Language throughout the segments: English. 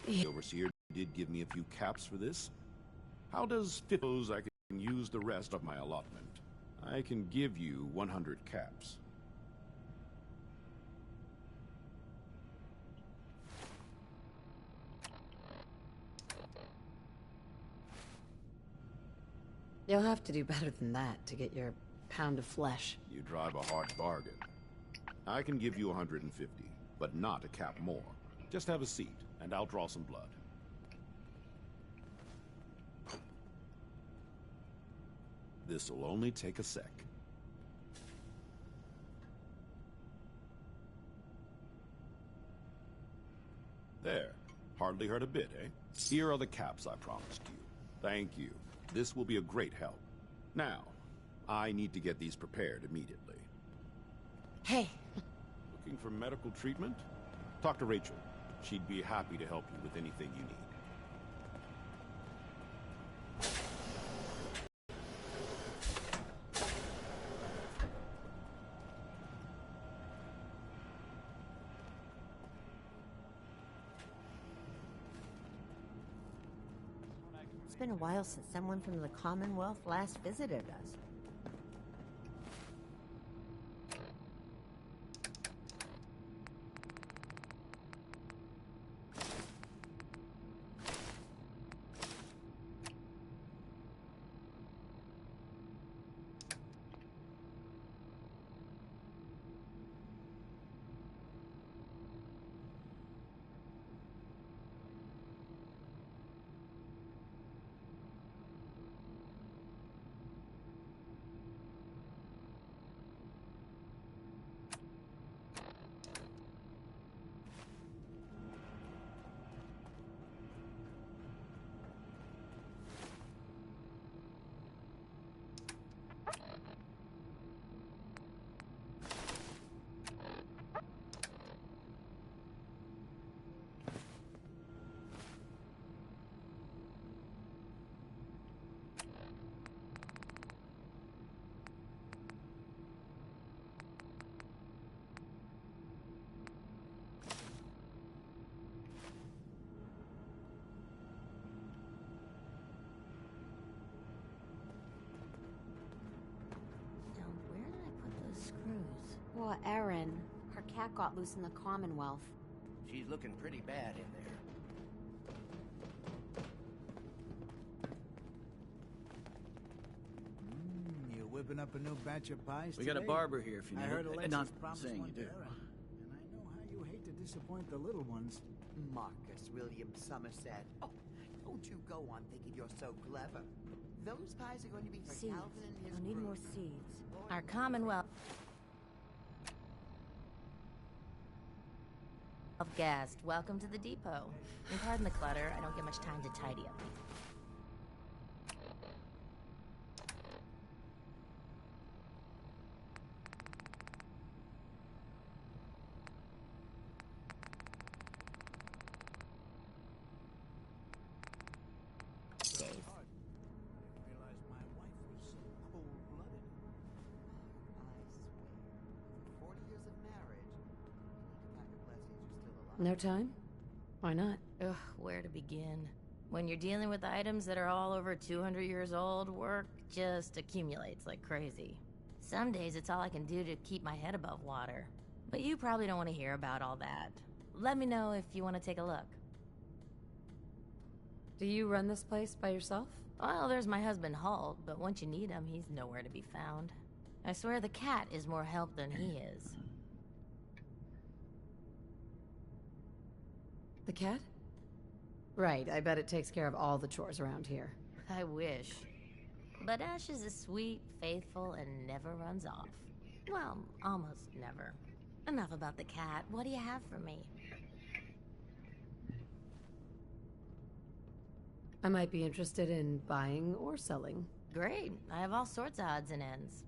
The overseer did give me a few caps for this. How does suppose I can use the rest of my allotment? I can give you 100 caps. You'll have to do better than that to get your pound of flesh. You drive a hard bargain. I can give you 150, but not a cap more. Just have a seat, and I'll draw some blood. This'll only take a sec. There. Hardly hurt a bit, eh? Here are the caps I promised you. Thank you. This will be a great help. Now, I need to get these prepared immediately. Hey! Looking for medical treatment? Talk to Rachel. She'd be happy to help you with anything you need. It's been a while since someone from the Commonwealth last visited us. Poor Erin. Her cat got loose in the Commonwealth. She's looking pretty bad in there. You're whipping up a new batch of pies We today? got a barber here if you need I heard it. Alexis Not promised saying one you do. to Erin, and I know how you hate to disappoint the little ones. Marcus William Somerset. Oh, don't you go on thinking you're so clever. Those pies are going to be for Seeds. Calvin and his We'll need crew. more seeds. Our Commonwealth of guests, welcome to the depot. And pardon the clutter, I don't get much time to tidy up. Days. I didn't realize my wife was so cold-blooded. I swear. 40 years of marriage. You need to pack a blessings you're still alive. No time? Why not? Ugh, where to begin? When you're dealing with items that are all over 200 years old, work just accumulates like crazy. Some days it's all I can do to keep my head above water. But you probably don't want to hear about all that. Let me know if you want to take a look. Do you run this place by yourself? Well, there's my husband Holt, but once you need him, he's nowhere to be found. I swear the cat is more help than he is. The cat? Right, I bet it takes care of all the chores around here. I wish. But Ash is a sweet, faithful, and never runs off. Well, almost never. Enough about the cat. What do you have for me? I might be interested in buying or selling. Great. I have all sorts of odds and ends.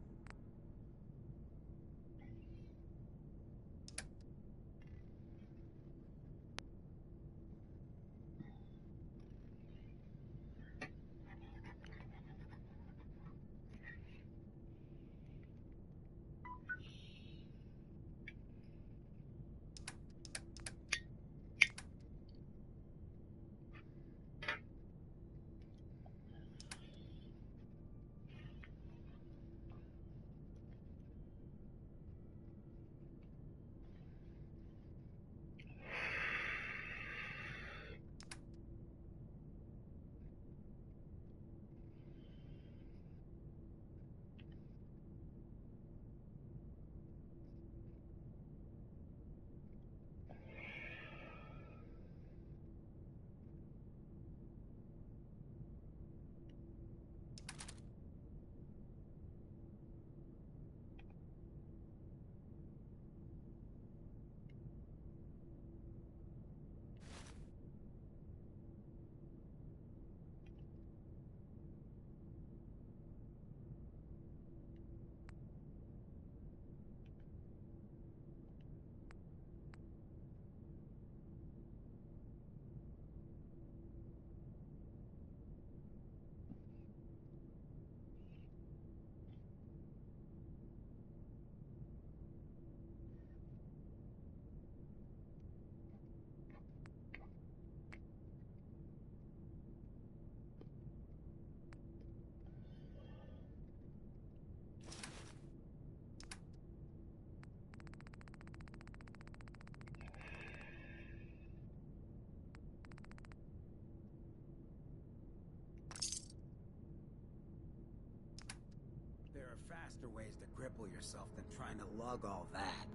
faster ways to cripple yourself than trying to lug all that.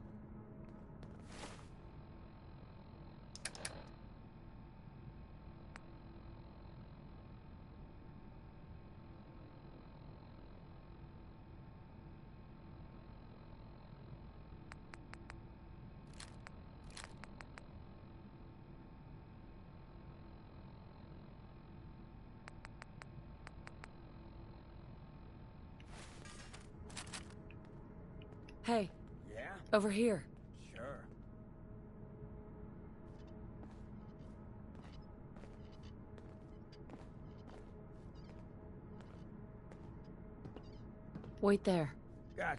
Hey, Yeah? over here. Sure. Wait there. Got.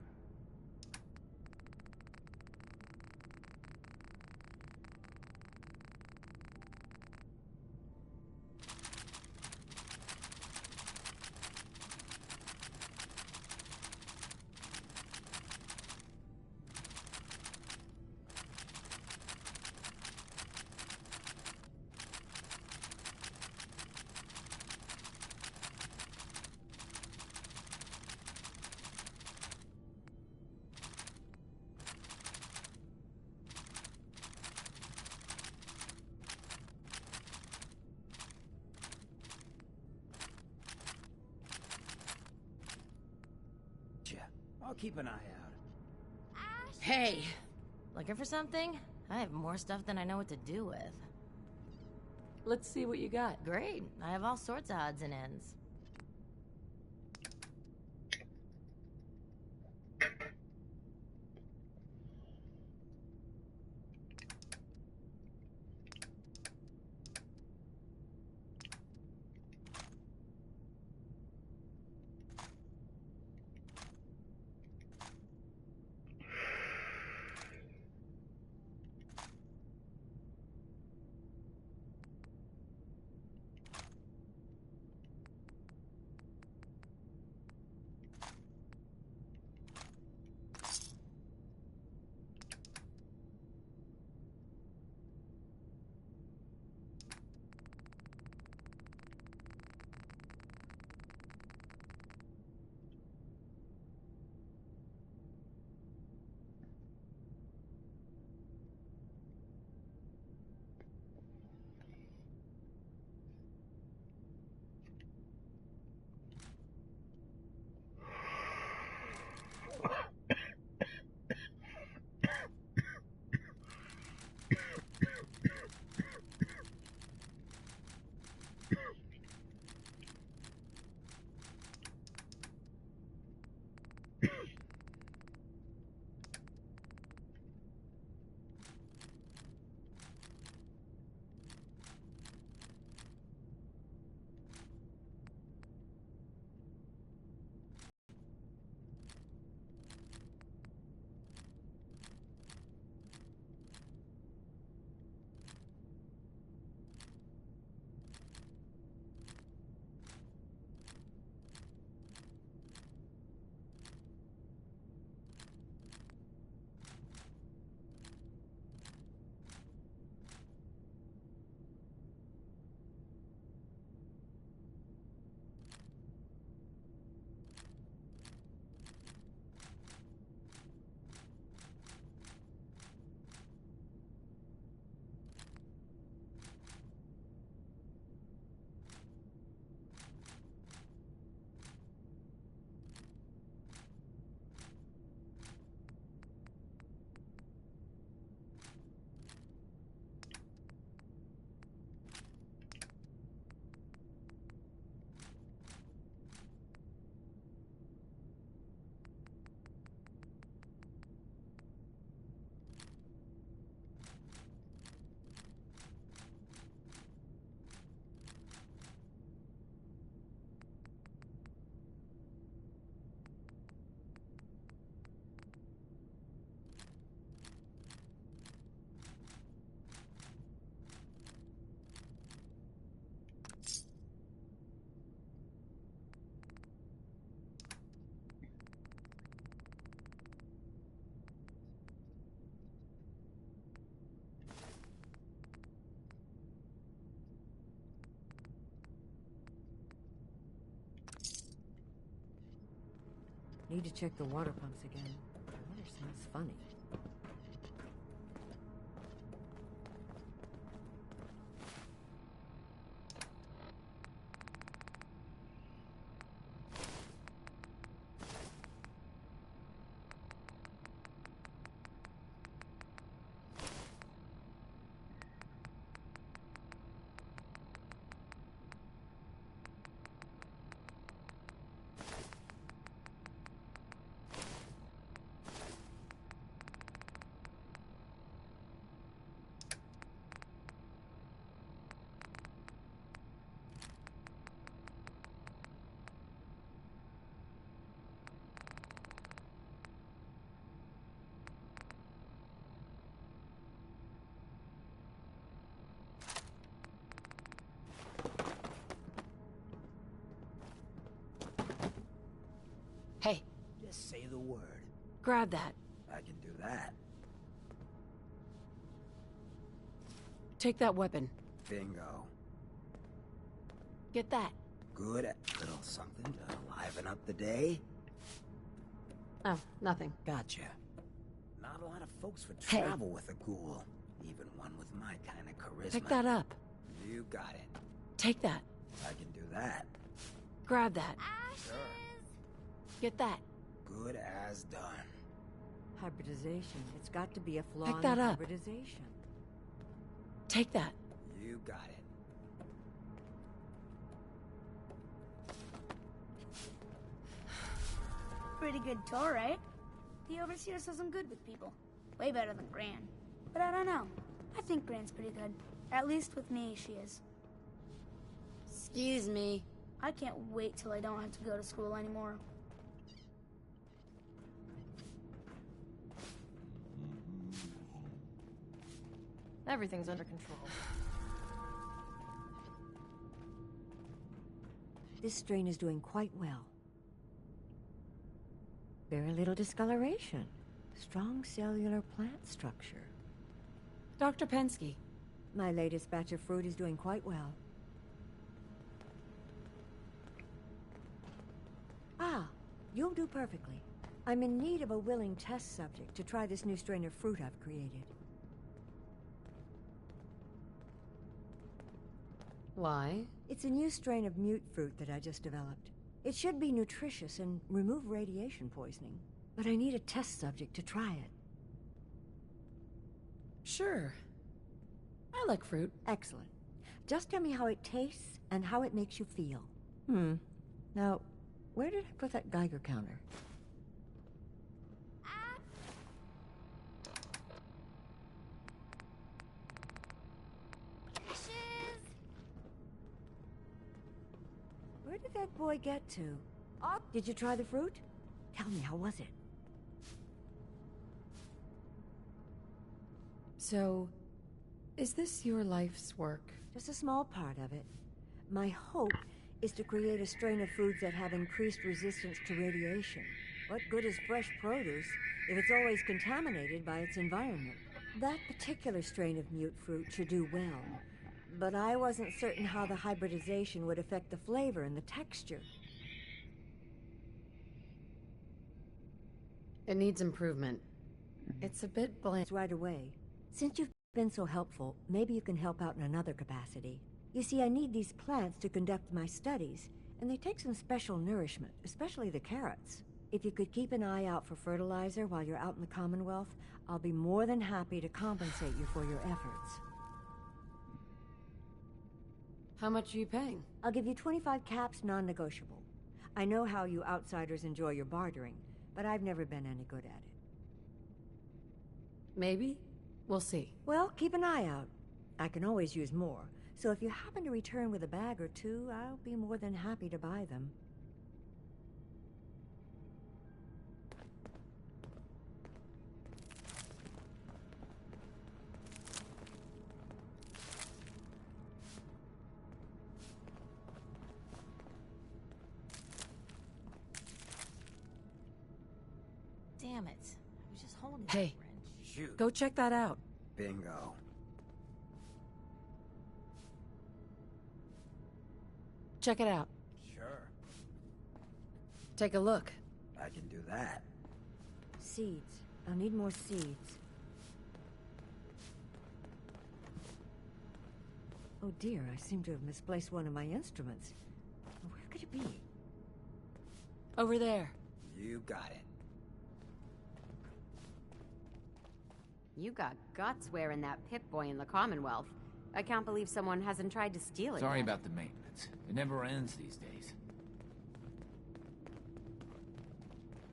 I'll keep an eye out. Hey! Looking for something? I have more stuff than I know what to do with. Let's see what you got. Great. I have all sorts of odds and ends. Need to check the water pumps again. The water smells funny. Hey, Just say the word. grab that. I can do that. Take that weapon. Bingo. Get that. Good. Little something to liven up the day. Oh, nothing. Gotcha. Not a lot of folks would Hey. travel with a ghoul. Even one with my kind of charisma. Pick that up. You got it. Take that. I can do that. Grab that. Sure. Get that. Good as done. Hybridization. It's got to be a flaw Pick in that the up. hybridization. Take that. You got it. Pretty good tour, right? The Overseer says I'm good with people. Way better than Gran. But I don't know. I think Gran's pretty good. At least with me, she is. Excuse me. I can't wait till I don't have to go to school anymore. Everything's under control. This strain is doing quite well. Very little discoloration. Strong cellular plant structure. Dr. Pensky. My latest batch of fruit is doing quite well. Ah, you'll do perfectly. I'm in need of a willing test subject to try this new strain of fruit I've created. Why? It's a new strain of mute fruit that I just developed. It should be nutritious and remove radiation poisoning, but I need a test subject to try it. Sure. I like fruit. Excellent. Just tell me how it tastes and how it makes you feel. Now, where did I put that Geiger counter? Where did that boy get to? Oh, did you try the fruit? Tell me, how was it? So, is this your life's work? Just a small part of it. My hope is to create a strain of foods that have increased resistance to radiation. What good is fresh produce if it's always contaminated by its environment? That particular strain of mute fruit should do well, but I wasn't certain how the hybridization would affect the flavor and the texture. It needs improvement. It's a bit bland. Right away. Since you've been so helpful, maybe you can help out in another capacity. You see, I need these plants to conduct my studies, and they take some special nourishment, especially the carrots. If you could keep an eye out for fertilizer while you're out in the Commonwealth, I'll be more than happy to compensate you for your efforts. How much are you paying? I'll give you 25 caps, non-negotiable. I know how you outsiders enjoy your bartering, but I've never been any good at it. Maybe? We'll see. Well, keep an eye out. I can always use more, so if you happen to return with a bag or two, I'll be more than happy to buy them. Damn it. I was just holding Hey. that wrench. Shoot. Go check that out. Bingo. Check it out. Sure. Take a look. I I can do that. Seeds. I'll need more seeds. Oh dear, I seem to have misplaced one of my instruments. Where could it be? Over there. You got it. You got guts wearing that Pip-Boy in the Commonwealth. I can't believe someone hasn't tried to steal it Sorry yet. about the maintenance. It never ends these days.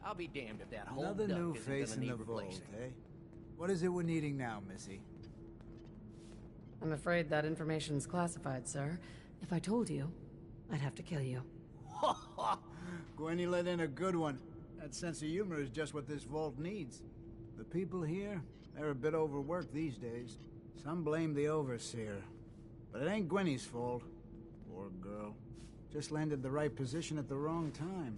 I'll be damned if that whole Another duck new isn't face gonna in need the vault, replacing. eh? What is it we're needing now, Missy? I'm afraid that information's classified, sir. If I told you, I'd have to kill you. Gwenny let in a good one. That sense of humor is just what this vault needs. The people here, they're a bit overworked these days. Some blame the overseer. But it ain't Gwenny's fault. Poor girl. Just landed the right position at the wrong time.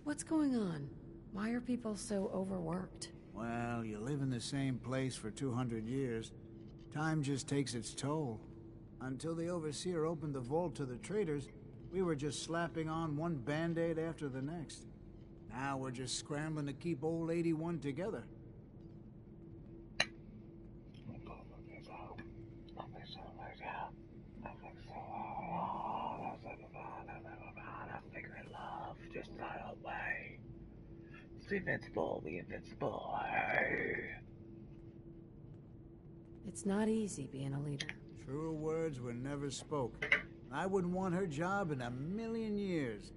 What's going on? Why are people so overworked? Well, you live in the same place for 200 years. Time just takes its toll. Until the Overseer opened the vault to the traders, we were just slapping on one band-aid after the next. Now we're just scrambling to keep old 81 together. The invincible. It's not easy being a leader. Truer words were never spoke. I wouldn't want her job in a million years.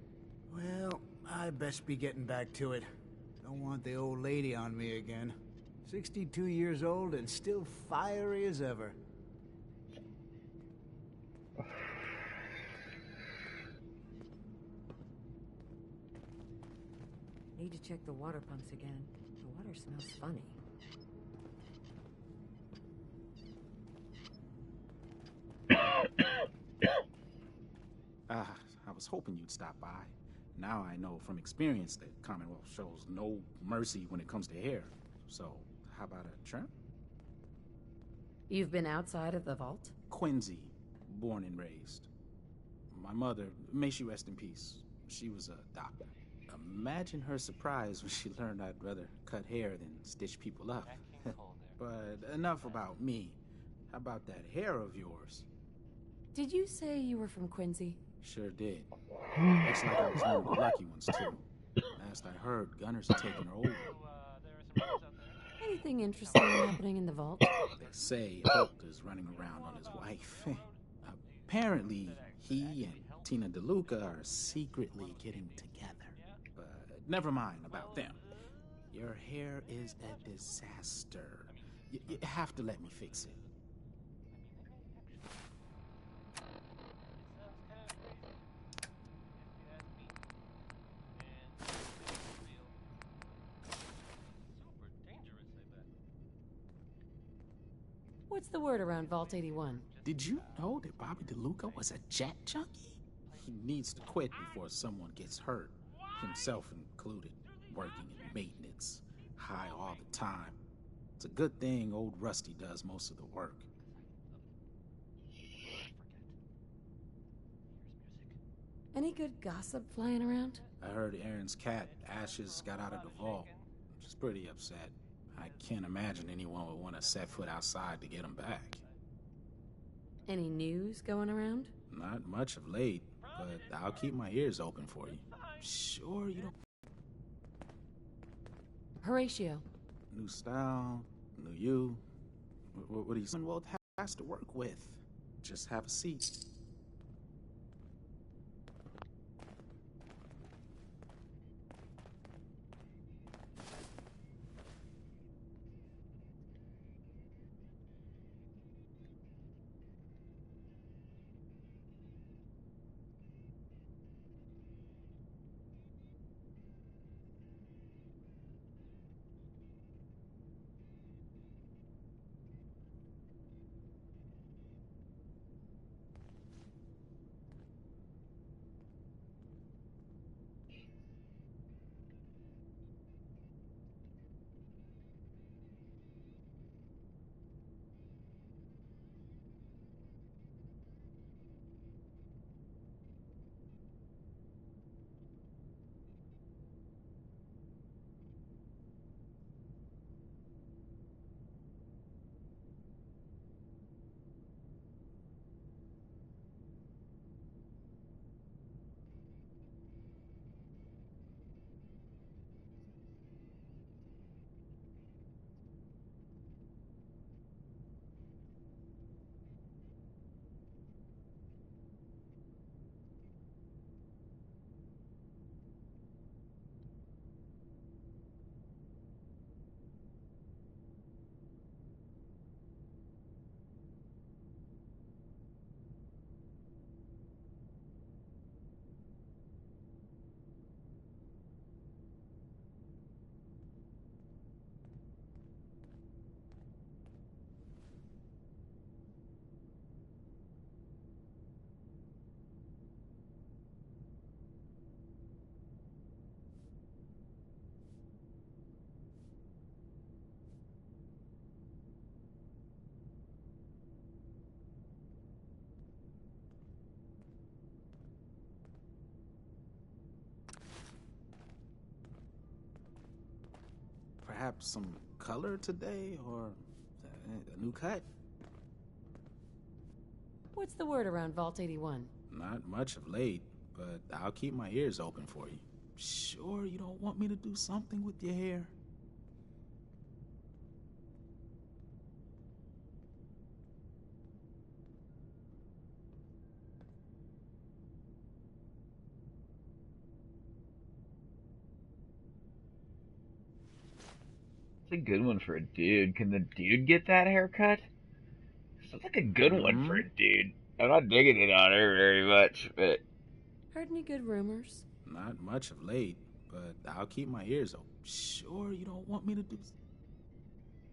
Well, I best be getting back to it. Don't want the old lady on me again. 62 years old and still fiery as ever. Need to check the water pumps again. The water smells funny. I was hoping you'd stop by. Now I know from experience that Commonwealth shows no mercy when it comes to hair. So, how about a trim? You've been outside of the vault? Quincy, born and raised. My mother, may she rest in peace, she was a doctor. Imagine her surprise when she learned I'd rather cut hair than stitch people up. But enough about me. How about that hair of yours? Did you say you were from Quincy? Sure did. Looks like I was one of the lucky ones, too. Last I heard, Gunners had taken her over. Anything interesting happening in the vault? They say Holt is running around on his wife. Apparently, he and Tina DeLuca are secretly getting together. But never mind about them. Your hair is a disaster. You have to let me fix it. What's the word around Vault 81? Did you know that Bobby DeLuca was a jet junkie? He needs to quit before someone gets hurt, himself included, working in maintenance, high all the time. It's a good thing old Rusty does most of the work. Any good gossip flying around? I heard Aaron's cat, Ashes, got out of the vault. She's pretty upset. I can't imagine anyone would want to set foot outside to get him back. Any news going around? Not much of late, but I'll keep my ears open for you. Sure you don't... Horatio. New style, new you. What do you... Well, it has to work with. Just have a seat. perhaps some color today, or a new cut? What's the word around Vault 81? Not much of late, but I'll keep my ears open for you. Sure you don't want me to do something with your hair? It's a good one for a dude. Can the dude get that haircut? Sounds like a good one for a dude. I'm not digging it on her very much, but... Heard any good rumors? Not much of late, but I'll keep my ears open. Sure you don't want me to do...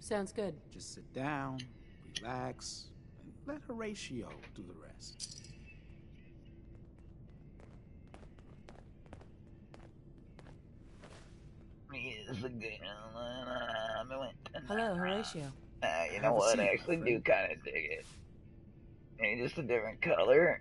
Sounds good. Just sit down, relax, and let Horatio do the rest. Hello, Horatio. You know what? I actually do kind of dig it. Maybe just a different color.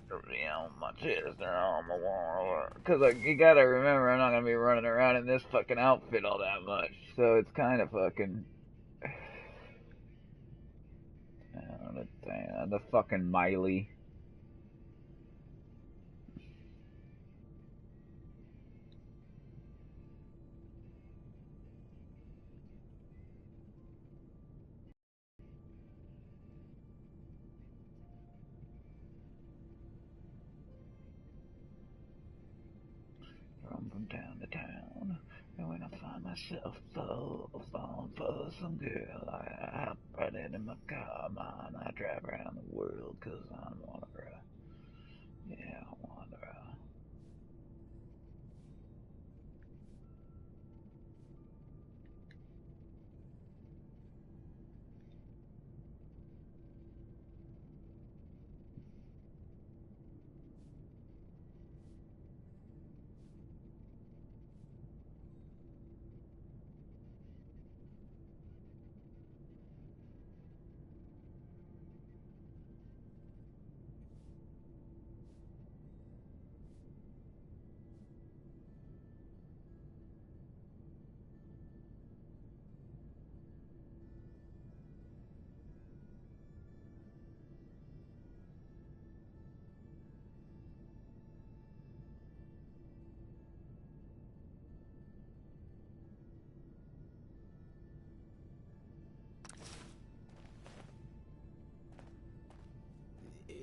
You know, my chest and on my wall. Because you gotta remember, I'm not gonna be running around in this fucking outfit all that much. So it's kind of fucking. The fucking Miley. From town to town, and when I find myself falling for some girl, I hop right into my car, man. I drive around the world 'cause I want her. Yeah, I want her.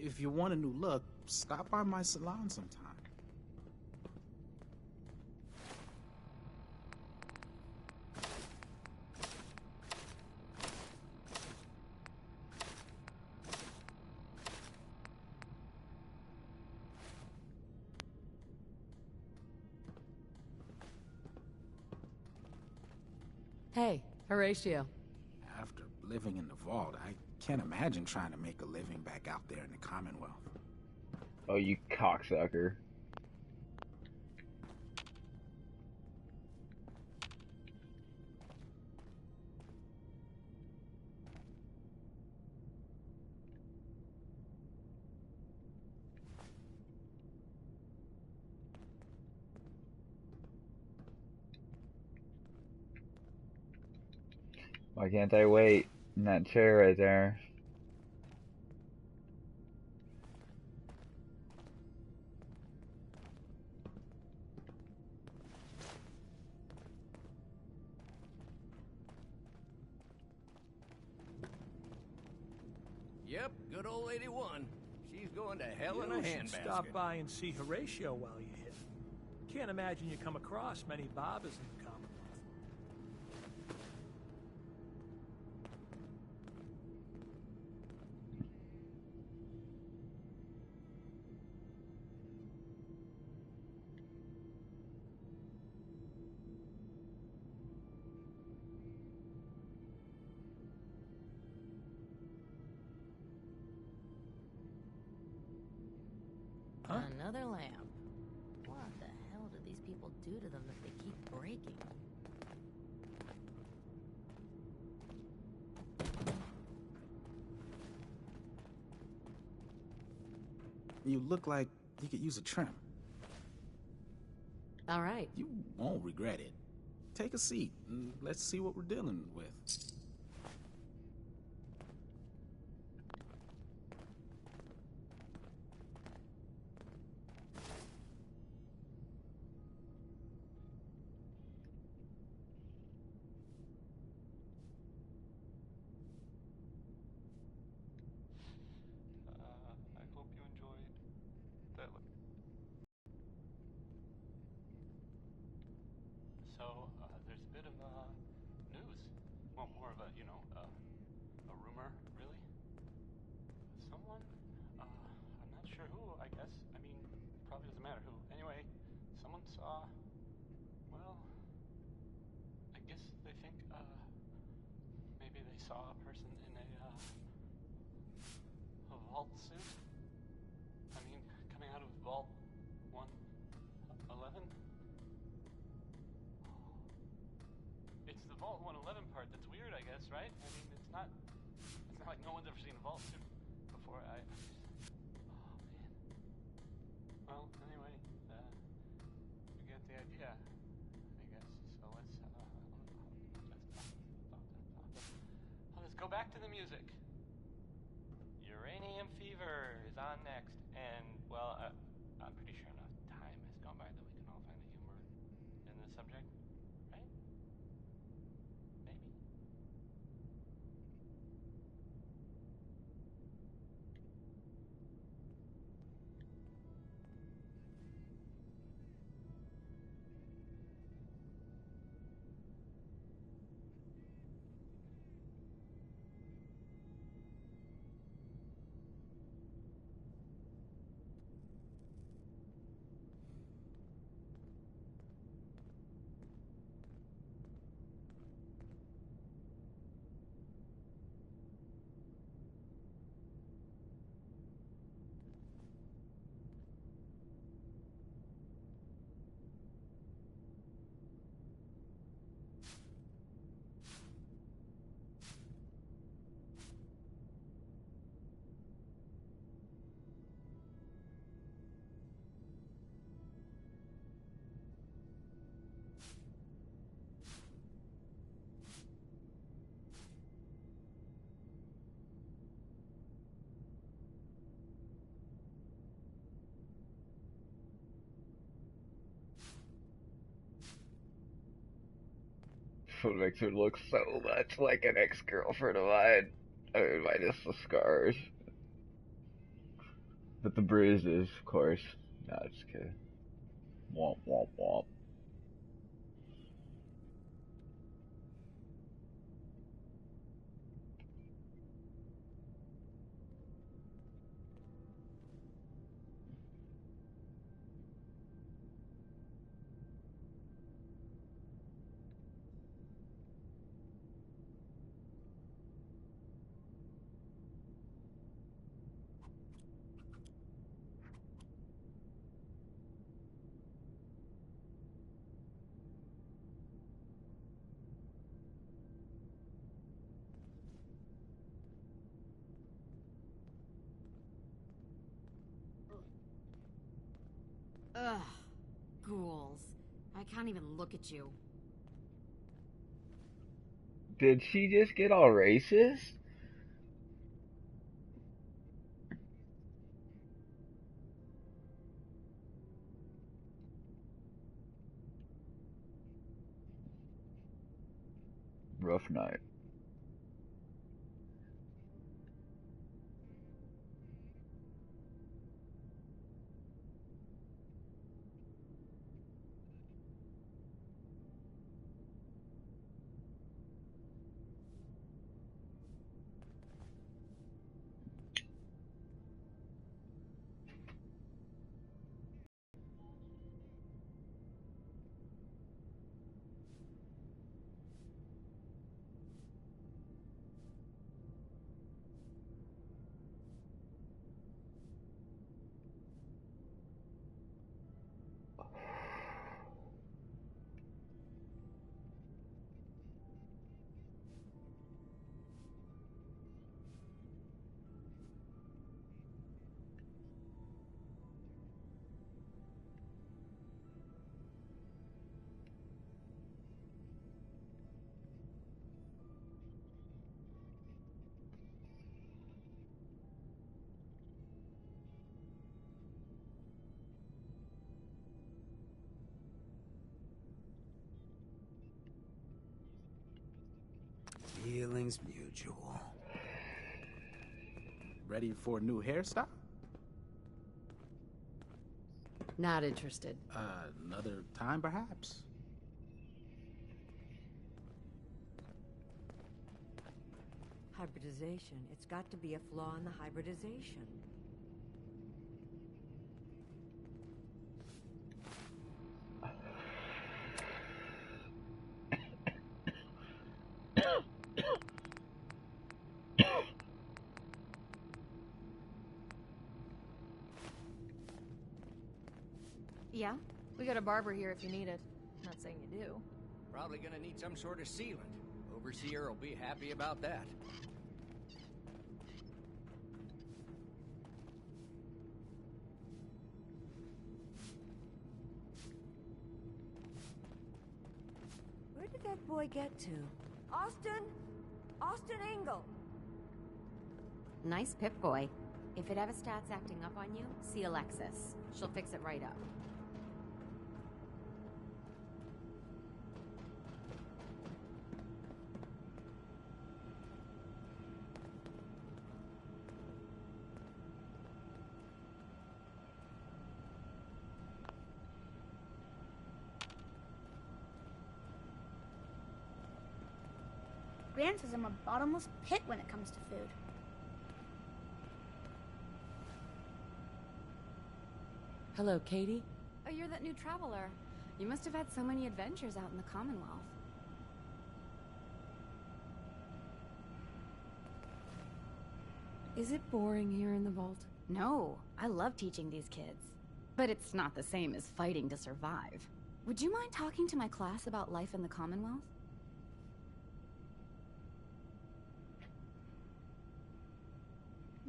If you want a new look, stop by my salon sometime. Hey, Horatio. After living in the vault, I can't imagine trying to make a living back out there in the Commonwealth. Oh, you cocksucker. Why can't I wait in that chair right there? Yep, good old 81. She's going to hell in a You should handbasket. stop by and see Horatio while you're here. Can't imagine you come across many barbers in the Commonwealth. Huh? Another lamp. What the hell do these people do to them that they keep breaking? You look like you could use a trim. All right. You won't regret it. take a seat and let's see what we're dealing with. I hope you enjoyed that. So, there's a bit of news. Well, more of a, a rumor, really. Someone, I'm not sure who, I guess. I mean, it probably doesn't matter who. Anyway, someone saw, well, I guess they think, maybe they saw a person in a vault suit. I mean, coming out of Vault 111? It's the Vault 111 part that's weird, I guess, right? I mean, it's not like no one's ever seen a vault suit before. Oh, man. Well, anyway, you get the idea, I guess. So let's go back to the music. Uranium Fever is on next, and, well, I'm pretty sure enough time has gone by that we can all find the humor in the subject, right? Maybe? What makes her look so much like an ex-girlfriend of mine. I mean, minus the scars. But the bruises, of course. No, just kidding. Womp womp womp. Ugh. Ghouls. I can't even look at you. Did she just get all racist? Rough night. Feelings mutual. Ready for a new hairstyle? Not interested. Another time, perhaps? Hybridization. It's got to be a flaw in the hybridization. Yeah? We got a barber here if you need it. Not saying you do. Probably gonna need some sort of sealant. Overseer will be happy about that. Where did that boy get to? Austin? Austin Engel! Nice Pip-Boy. If it ever starts acting up on you, see Alexis. She'll fix it right up. Gran says I'm a bottomless pit when it comes to food. Hello, Katie? Oh, you're that new traveler. You must have had so many adventures out in the Commonwealth. Is it boring here in the vault? No, I love teaching these kids. But it's not the same as fighting to survive. Would you mind talking to my class about life in the Commonwealth?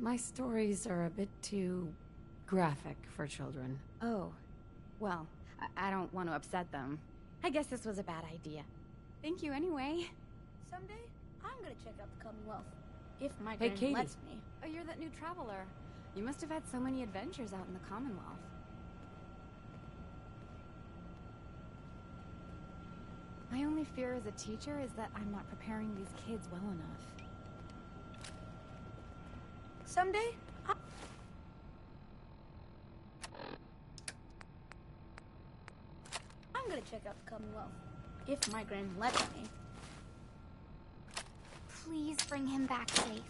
My stories are a bit too graphic for children. Oh, well, I don't want to upset them. I guess this was a bad idea. Thank you anyway. Someday, I'm gonna check out the Commonwealth. If my Hey, gran Katie. lets me. Oh, you're that new traveler. You must have had so many adventures out in the Commonwealth. My only fear as a teacher is that I'm not preparing these kids well enough. Someday, I'm gonna check out the Commonwealth. If my gran lets me. Please bring him back safe.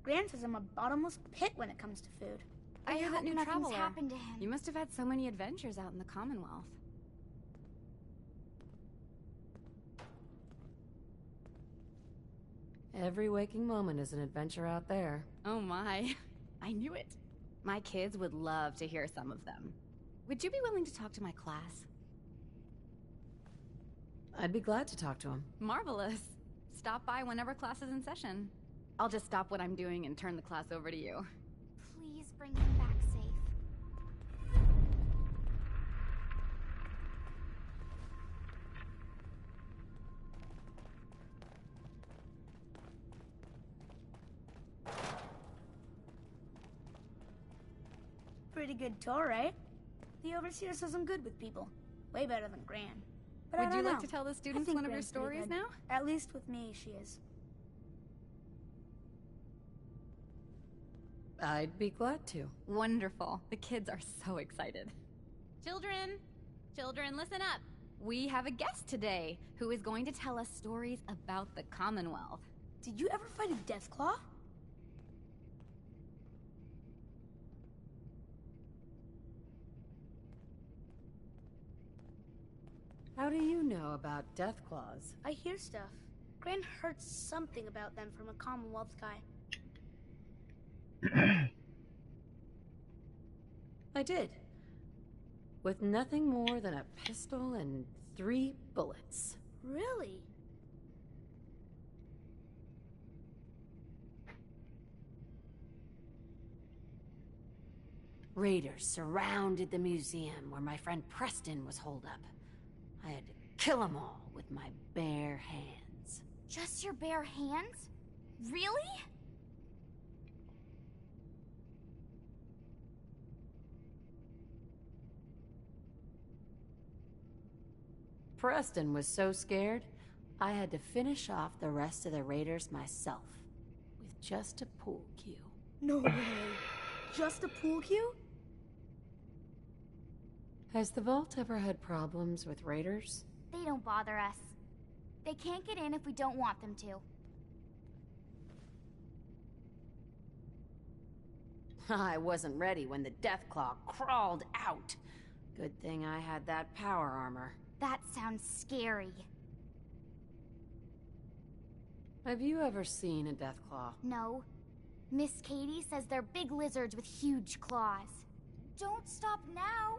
Gran says I'm a bottomless pit when it comes to food. Oh, you're that hope new nothing's traveler. happened to him. You must have had so many adventures out in the Commonwealth. Every waking moment is an adventure out there. Oh my, I knew it. My kids would love to hear some of them. Would you be willing to talk to my class? I'd be glad to talk to him. Marvelous. Stop by whenever class is in session. I'll just stop what I'm doing and turn the class over to you. Please bring him back safe. Pretty good tour, right? The Overseer says I'm good with people. Way better than Gran. But I Would you don't like know. to tell the I students think one of your Gran's pretty stories good. now? At least with me, she is. I'd be glad to. Wonderful. The kids are so excited. Children! Children, listen up! We have a guest today who is going to tell us stories about the Commonwealth. Did you ever fight a Deathclaw? How do you know about death claws? I hear stuff. Gran heard something about them from a Commonwealth guy. I did. With nothing more than a pistol and 3 bullets. Really? Raiders surrounded the museum where my friend Preston was holed up. I had to kill them all with my bare hands. Just your bare hands? Really? Preston was so scared, I had to finish off the rest of the Raiders myself. With just a pool cue. No way. Just a pool cue? Has the vault ever had problems with Raiders? They don't bother us. They can't get in if we don't want them to. I wasn't ready when the Deathclaw crawled out. Good thing I had that power armor. That sounds scary. Have you ever seen a Deathclaw? No. Miss Katie says they're big lizards with huge claws. Don't stop now!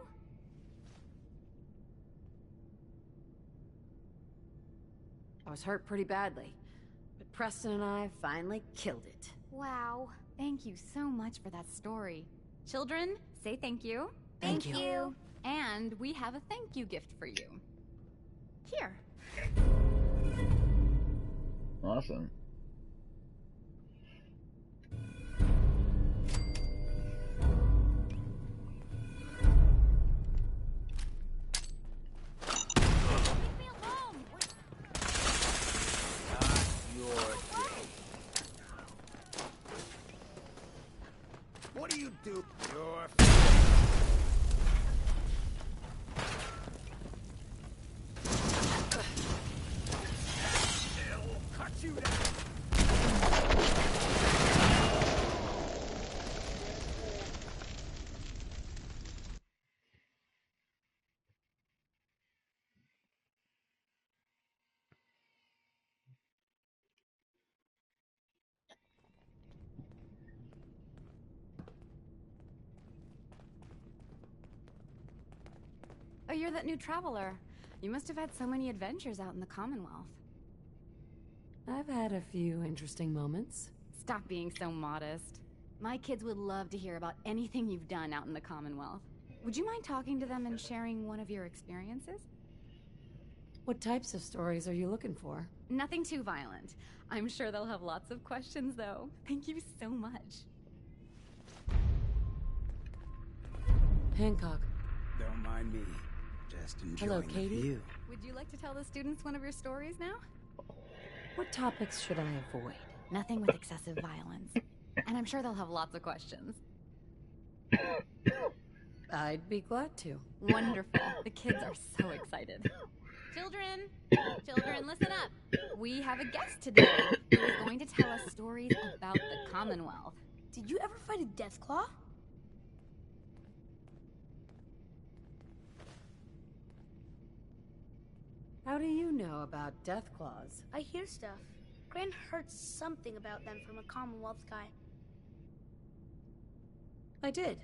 I was hurt pretty badly, but Preston and I finally killed it. Wow. Thank you so much for that story. Children, say thank you. Thank you. And we have a thank you gift for you. Here. Awesome. What do you do? Your cut you down. Oh, you're that new traveler. You must have had so many adventures out in the Commonwealth. I've had a few interesting moments. Stop being so modest. My kids would love to hear about anything you've done out in the Commonwealth. Would you mind talking to them and sharing one of your experiences? What types of stories are you looking for? Nothing too violent. I'm sure they'll have lots of questions, though. Thank you so much. Hancock. Don't mind me. Just enjoying Hello, Katie. the view. Would you like to tell the students one of your stories now? What topics should I avoid? Nothing with excessive violence. And I'm sure they'll have lots of questions. I'd be glad to. Wonderful. The kids are so excited. Children! Children, listen up. We have a guest today who is going to tell us stories about the Commonwealth. Did you ever fight a Deathclaw? How do you know about Deathclaws? I hear stuff. Gran heard something about them from a Commonwealth guy. I did.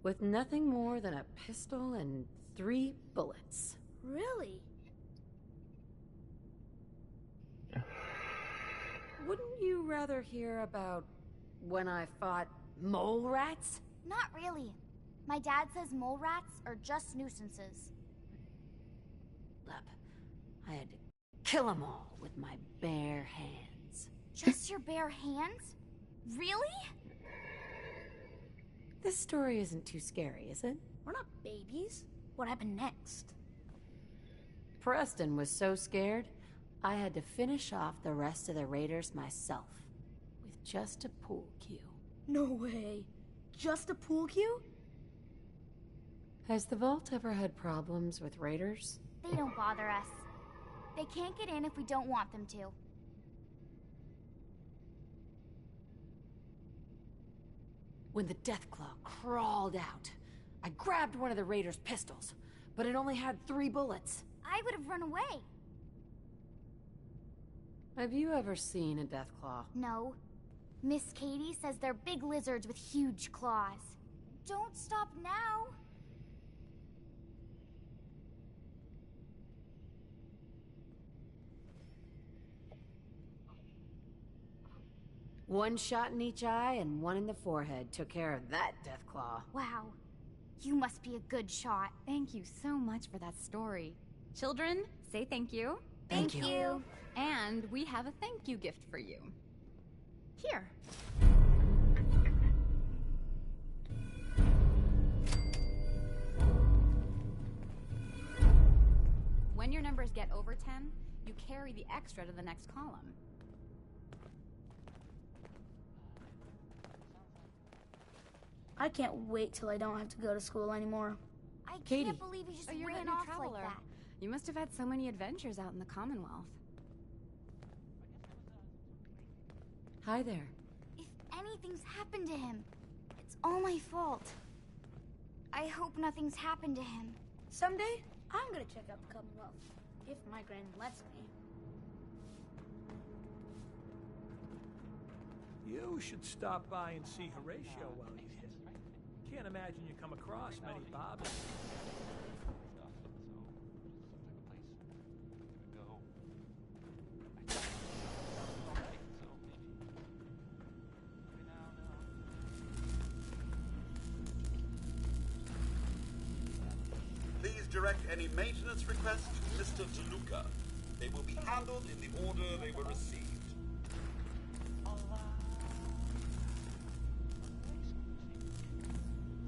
With nothing more than a pistol and 3 bullets. Really? Wouldn't you rather hear about when I fought mole rats? Not really. My dad says mole rats are just nuisances. I had to kill them all with my bare hands. Just your bare hands? Really? This story isn't too scary, is it? We're not babies. What happened next? Preston was so scared, I had to finish off the rest of the Raiders myself. With just a pool cue. No way. Just a pool cue? Has the vault ever had problems with Raiders? They don't bother us. They can't get in if we don't want them to. When the Deathclaw crawled out, I grabbed one of the Raiders' pistols, but it only had 3 bullets. I would have run away. Have you ever seen a deathclaw? No. Miss Katie says they're big lizards with huge claws. Don't stop now. One shot in each eye and 1 in the forehead took care of that deathclaw. Wow. You must be a good shot. Thank you so much for that story. Children, say thank you. Thank you. And we have a thank you gift for you. Here. When your numbers get over 10, you carry the extra to the next column. I can't wait till I don't have to go to school anymore. I Katie. can't believe you just You're that ran new off traveler. like that. You must have had so many adventures out in the Commonwealth. Hi there. If anything's happened to him, it's all my fault. I hope nothing's happened to him. Someday, I'm gonna check out the Commonwealth, if my grand lets me. You should stop by and see Horatio while you hit. Can't imagine you come across many Bobs. Please direct any maintenance requests to Mr. DeLuca. They will be handled in the order they were received.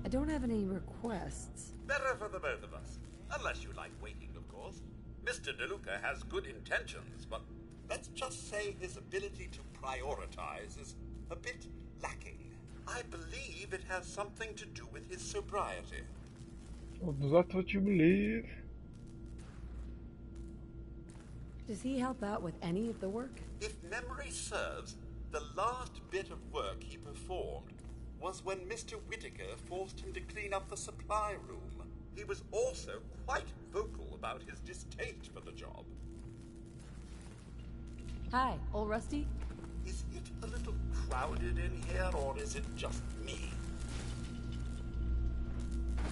I don't have any requests. Better for the both of us. Unless you like waiting, of course. Mr. DeLuca has good intentions, but let's just say his ability to prioritize is a bit lacking. I believe it has something to do with his sobriety. Is that what you believe? Does he help out with any of the work? If memory serves, the last bit of work he performed was when Mr. Whittaker forced him to clean up the supply room. He was also quite vocal about his distaste for the job. Hi, old Rusty. Is it a little crowded in here, or is it just me?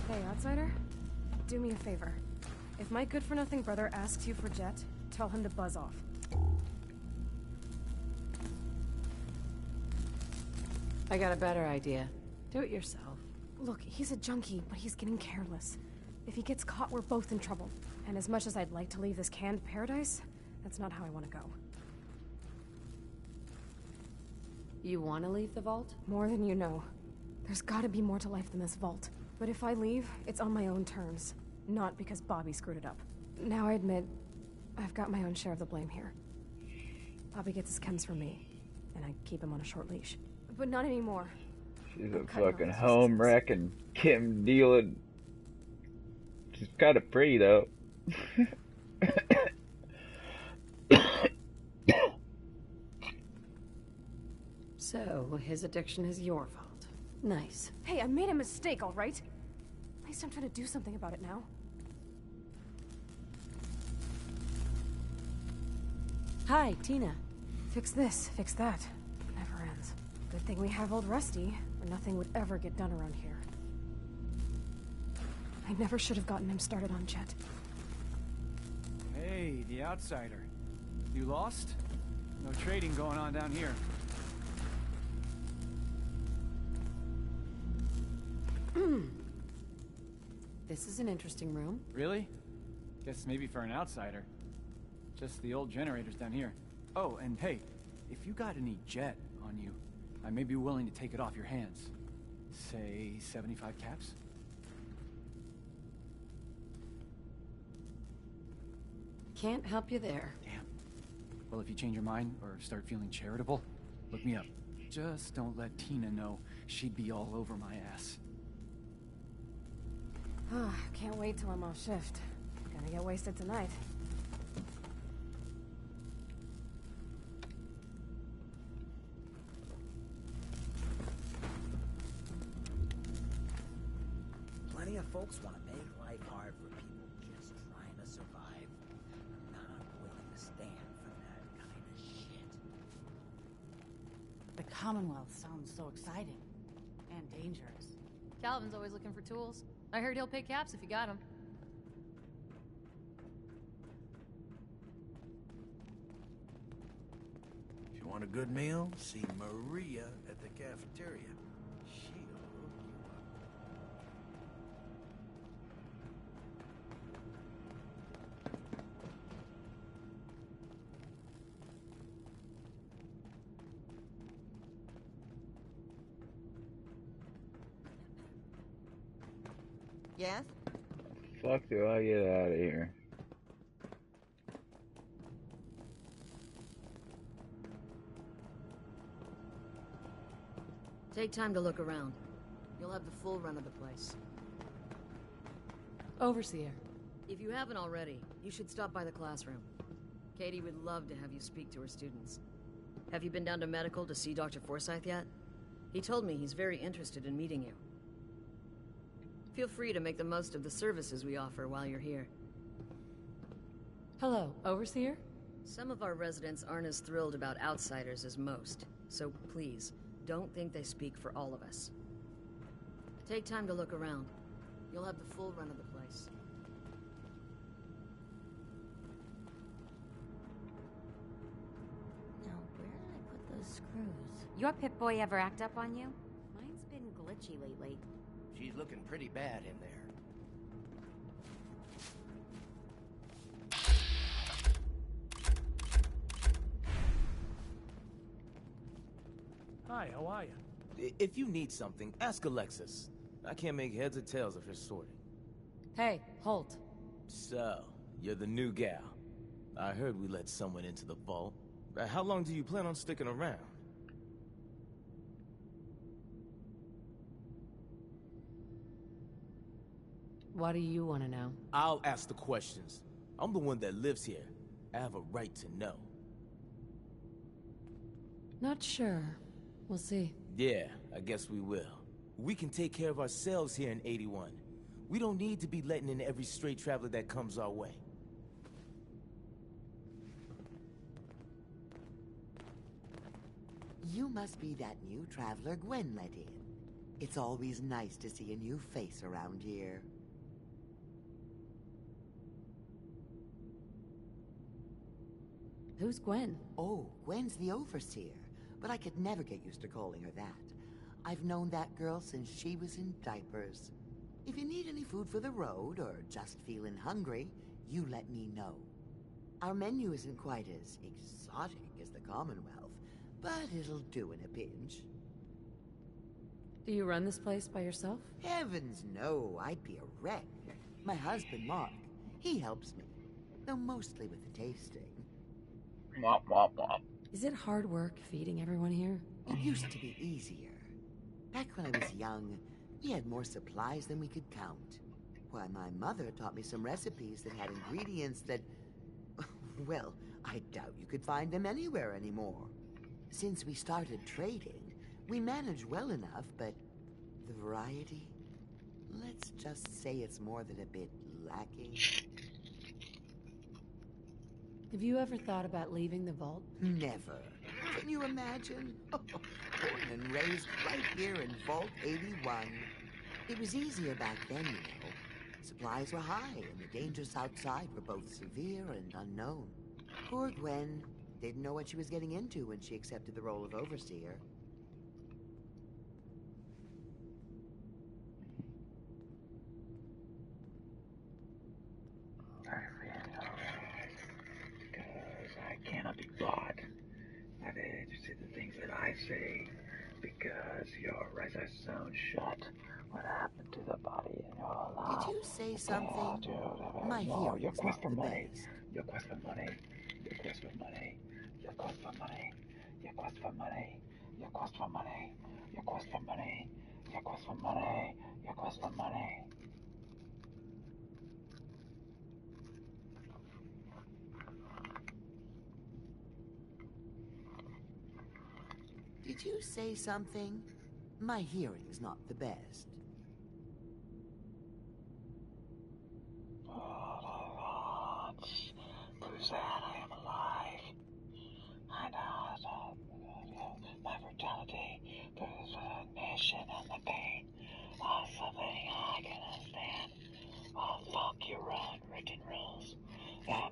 Hey, outsider. Do me a favor. If my good-for-nothing brother asks you for Jet, tell him to buzz off. I got a better idea. Do it yourself. Look, he's a junkie, but he's getting careless. If he gets caught, we're both in trouble. And as much as I'd like to leave this canned paradise, that's not how I want to go. You want to leave the vault? More than you know. There's gotta be more to life than this vault. But if I leave, it's on my own terms. Not because Bobby screwed it up. Now I admit, I've got my own share of the blame here. Bobby gets his chems from me, and I keep him on a short leash. But not anymore. She's a fucking home wreck and Kim dealing. She's kind of pretty though. So, his addiction is your fault. Nice. Hey, I made a mistake, all right? At least I'm trying to do something about it now. Hi, Tina. Fix this, fix that. Never ends. Good thing we have old Rusty, or nothing would ever get done around here. I never should have gotten him started on Jet. Hey, the outsider. You lost? No trading going on down here. This is an interesting room. Really? Guess maybe for an outsider. Just the old generators down here. Oh, and hey, if you got any Jet on you, I may be willing to take it off your hands. Say 75 caps? Can't help you there. Damn. Well, if you change your mind or start feeling charitable, look me up. Just don't let Tina know. She'd be all over my ass. Can't wait till I'm off shift. Gonna get wasted tonight. Plenty of folks want to make life hard for people just trying to survive. I'm not willing to stand for that kind of shit. The Commonwealth sounds so exciting. And dangerous. Calvin's always looking for tools. I heard he'll pay caps if you got them. If you want a good meal, see Maria at the cafeteria. She'll hook you up. Yes? Fuck do I get out of here? Take time to look around. You'll have the full run of the place. Overseer. If you haven't already, you should stop by the classroom. Katie would love to have you speak to her students. Have you been down to medical to see Dr. Forsyth yet? He told me he's very interested in meeting you. Feel free to make the most of the services we offer while you're here. Hello, Overseer? Some of our residents aren't as thrilled about outsiders as most, so please, don't think they speak for all of us. Take time to look around. You'll have the full run of the place. Now, where did I put those screws? Your Pip-Boy ever act up on you? Mine's been glitchy lately. She's looking pretty bad in there. Hi, how are you? If you need something, ask Alexis. I can't make heads or tails of her sorting. Hey, Holt. So, you're the new gal. I heard we let someone into the vault. How long do you plan on sticking around? What do you want to know? I'll ask the questions. I'm the one that lives here. I have a right to know. Not sure. We'll see. Yeah, I guess we will. We can take care of ourselves here in 81. We don't need to be letting in every stray traveler that comes our way. You must be that new traveler Gwen let in. It's always nice to see a new face around here. Who's Gwen? Oh, Gwen's the overseer, but I could never get used to calling her that. I've known that girl since she was in diapers. If you need any food for the road, or just feeling hungry, you let me know. Our menu isn't quite as exotic as the Commonwealth, but it'll do in a pinch. Do you run this place by yourself? Heavens no, I'd be a wreck. My husband, Mark, he helps me, though mostly with the tasting. Womp womp womp. Is it hard work feeding everyone here? It used to be easier. Back when I was young, we had more supplies than we could count. Why, my mother taught me some recipes that had ingredients that... well, I doubt you could find them anywhere anymore. Since we started trading, we manage well enough, but the variety? Let's just say it's more than a bit lacking. Have you ever thought about leaving the vault? Never. Can you imagine? Born and raised right here in Vault 81. It was easier back then, you know. Supplies were high, and the dangers outside were both severe and unknown. Poor Gwen didn't know what she was getting into when she accepted the role of overseer. Because I cannot be bought. Not to say the things that I say, because your eyes are sewn shut. What happened to the body in your life? Did you say something? My No, your hearing's quest for not the money. best. Your quest for money. Your quest for money. Your quest for money. Your quest for money. Your quest for money. Your quest for money. Your quest for money. Your quest for money. Did you say something? My hearing's not the best.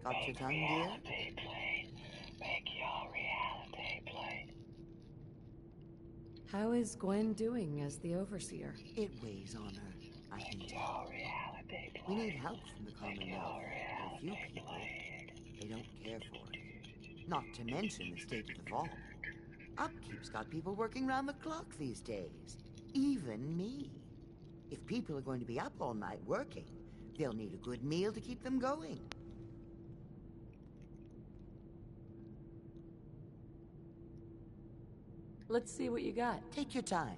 Got your tongue, dear? Make your reality play. How is Gwen doing as the overseer? It weighs on her, I can tell. We need help from the Commonwealth. There are few people. They don't care for it. Not to mention the state of the vault. Upkeep's got people working round the clock these days. Even me. If people are going to be up all night working, they'll need a good meal to keep them going. Let's see what you got. Take your time.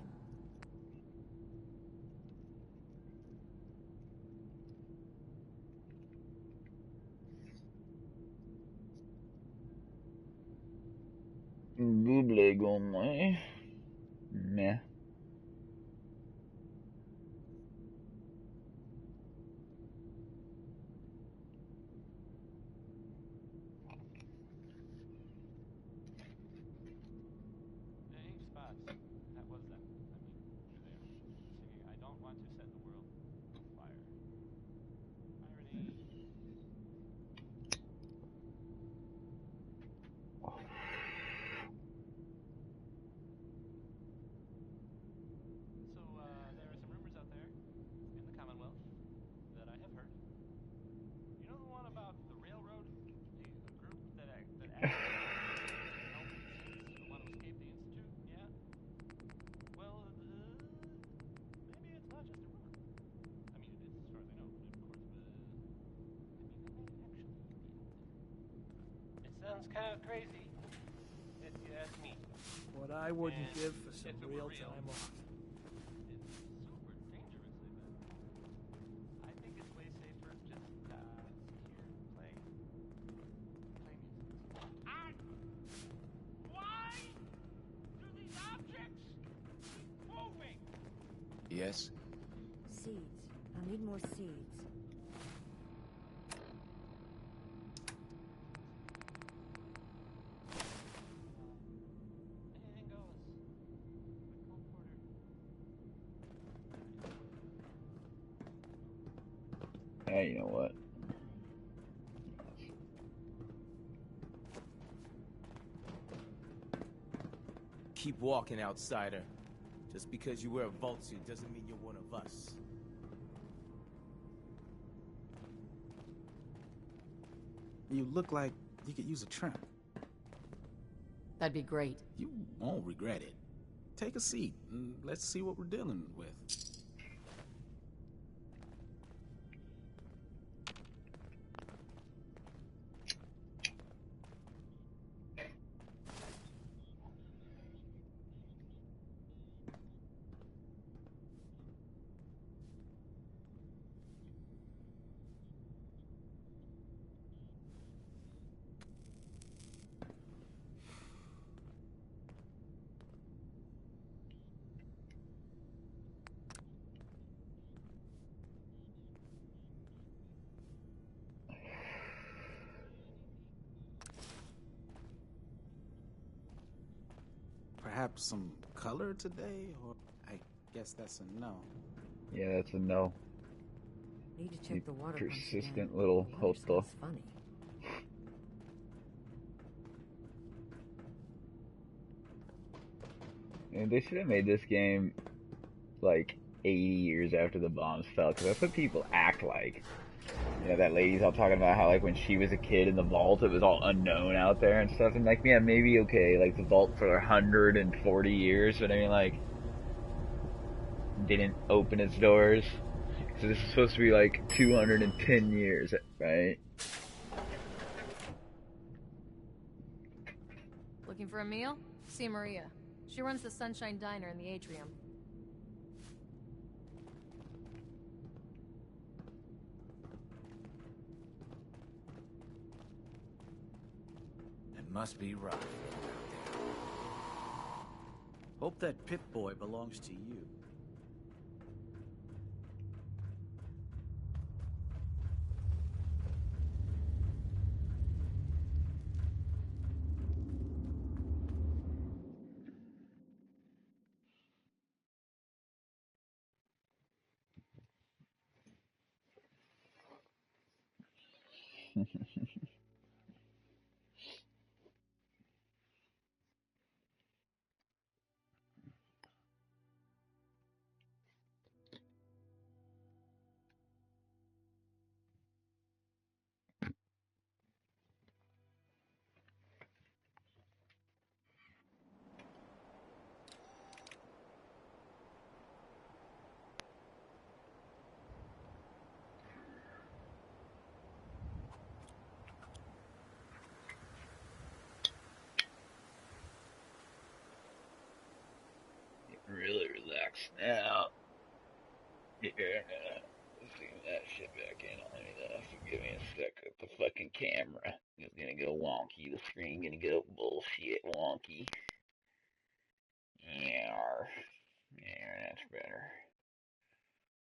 Double gomme. Meh. Hey, Spots. That was them. I mean, you're there. Singing, I don't want to set the world on fire. Irony. So, there are some rumors out there in the Commonwealth that I have heard. You know the one about the railroad? A group that asked to help students who want to escape the Institute? Yeah? Well, maybe it's not just a rumor. I mean, it is as far as I know, of course, but I mean, they may actually be out there. It sounds kind of crazy, if you ask me. What I wouldn't And give for some if it real were real, time off. it's super dangerous, I bet. I think it's way safer to just sit here and play music. Why do these objects keep moving? Yes? Seeds. I need more seeds. Anything goes. Quick Cole Porter. Hey, you know what? Keep walking, outsider. Just because you wear a vault suit doesn't mean you're one of us. You look like you could use a trimmer. That'd be great. You won't regret it. Take a seat and let's see what we're dealing with. Perhaps some color today, or I guess that's a no. Yeah, that's a no. Need to check the water pumps Persistent again. little The water hosto. smells funny. And they should have made this game like 80 years after the bombs fell, because that's what people act like. You know, that lady's all talking about how, like, when she was a kid in the vault, it was all unknown out there and stuff. And, like, yeah, maybe, okay, like, the vault for 140 years, but I mean, like, didn't open its doors. So this is supposed to be, like, 210 years, right? Looking for a meal? See Maria. She runs the Sunshine Diner in the atrium. It must be rough. Hope that Pip-Boy belongs to you. Really relaxed now. Yeah, let's see that shit back in on me though. So give me a sec with the fucking camera. It's gonna go wonky. The screen gonna go bullshit wonky. Yeah, yeah, that's better.